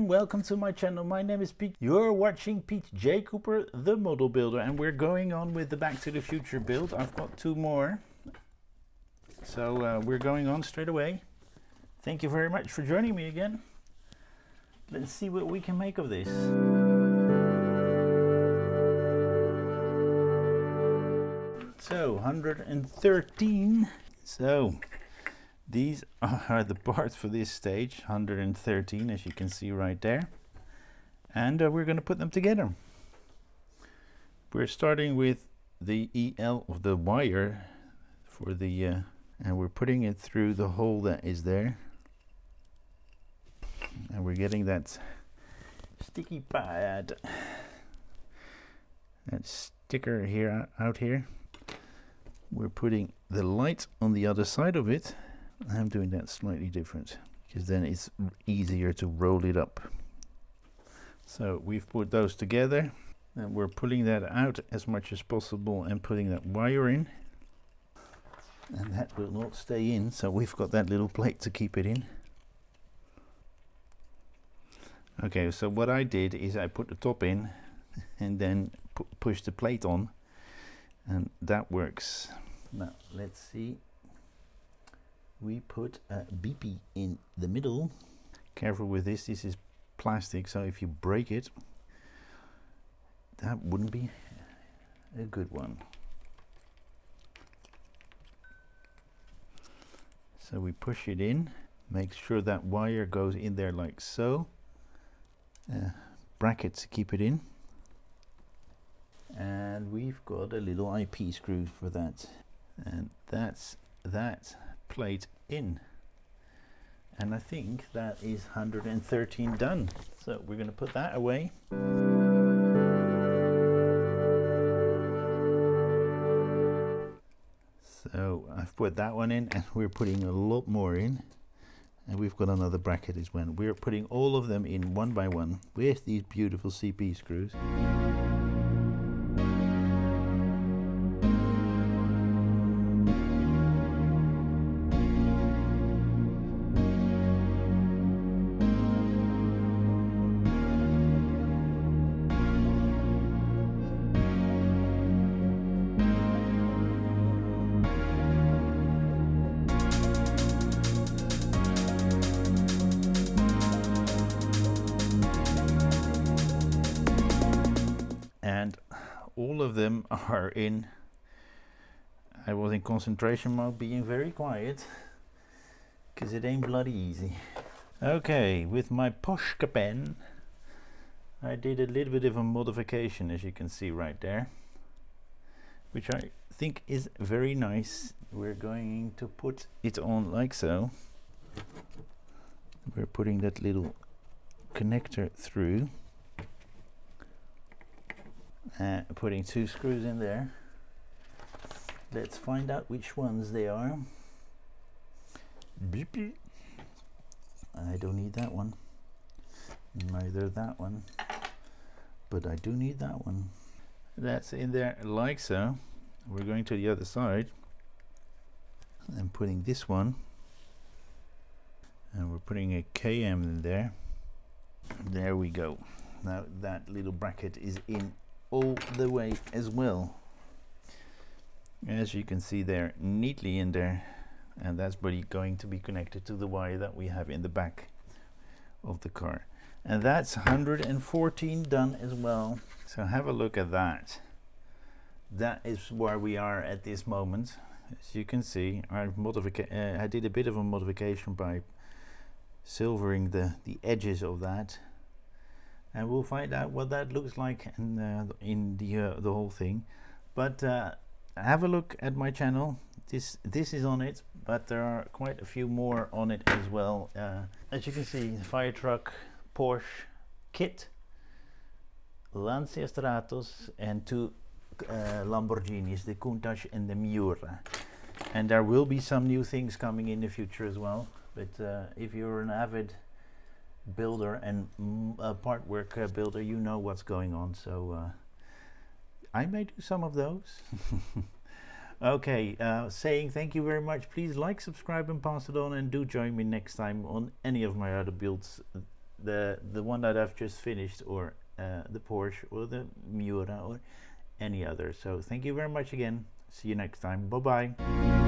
and welcome to my channel. My name is Piet. You're watching Piet J. Cooper, the model builder, and we're going on with the Back to the Future build. I've got two more, so we're going on straight away. Thank you very much for joining me again. Let's see what we can make of this. So 113. So these are the parts for this stage, 113, as you can see right there. And we're going to put them together. We're starting with the EL of the wire for the and we're putting it through the hole that is there. And we're getting that sticky pad, that sticker here out here. We're putting the light on the other side of it. I'm doing that slightly different because then it's easier to roll it up. So we've put those together and we're pulling that out as much as possible and putting that wire in, and that will not stay in, so we've got that little plate to keep it in. Okay, so what I did is I put the top in and then push the plate on, and that works. Now let's see. We put a BP in the middle. Careful with this, this is plastic, so if you break it, that wouldn't be a good one. So we push it in, make sure that wire goes in there like so. Bracket to keep it in. And we've got a little IP screw for that. And that's that plate in, and I think that is 113 done, so we're going to put that away. So I've put that one in, and we're putting a lot more in, and we've got another bracket as well. We're putting all of them in one by one with these beautiful CP screws. And all of them are in. I was in concentration mode, being very quiet, because it ain't bloody easy. Okay, with my Posca pen, I did a little bit of a modification, as you can see right there, which I think is very nice. We're going to put it on like so. We're putting that little connector through. Putting two screws in there. Let's find out which ones they are. Beep. I don't need that one, neither that one, but I do need that one. That's in there like so. We're going to the other side and putting this one, and we're putting a KM in there. There we go. Now that little bracket is in all the way as well, as you can see there, neatly in there, and that's going to be connected to the wire that we have in the back of the car. And that's 114 done as well. So have a look at that. That is where we are at this moment. As you can see, I did a bit of a modification by silvering the edges of that, and we'll find out what that looks like in the whole thing. But have a look at my channel. This is on it, but there are quite a few more on it as well. As you can see, the fire truck, Porsche, Kit, Lancia Stratos, and two Lamborghinis, the Countach and the Miura. And there will be some new things coming in the future as well. But if you're an avid builder and part work builder, you know what's going on, so I may do some of those. Okay, saying thank you very much. Please like, subscribe and pass it on, and do join me next time on any of my other builds the one that I've just finished, or the Porsche, or the Miura, or any other. So thank you very much again. See you next time. Bye bye.